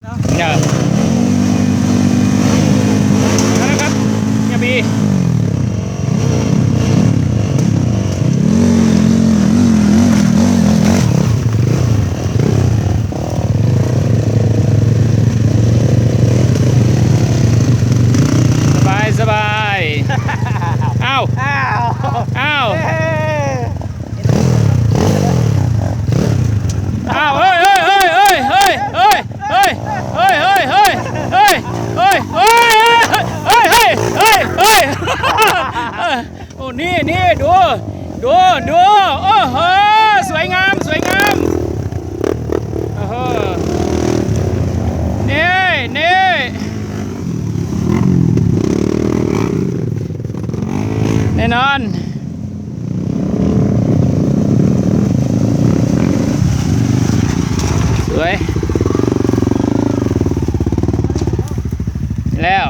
เนี่ยนะครับเนี่ยบีสบายอ้าวอ้าวอ้าวอ้าวเฮ้ยเฮ้ยเฮ้ยเฮ้ยเฮ้ยเฮ้ยเฮ้ยเฮ้ยเฮ้ยเฮ้ยเฮ้ยเฮ้ยเฮ้ยเฮ้ยเฮ้ยเฮ้ยเฮ้ยโอ้นี่นี่ดูดูดูโอ้โหสวยงามสวยงามโอ้โหนี่นี่แน่นอนสวยแล้ว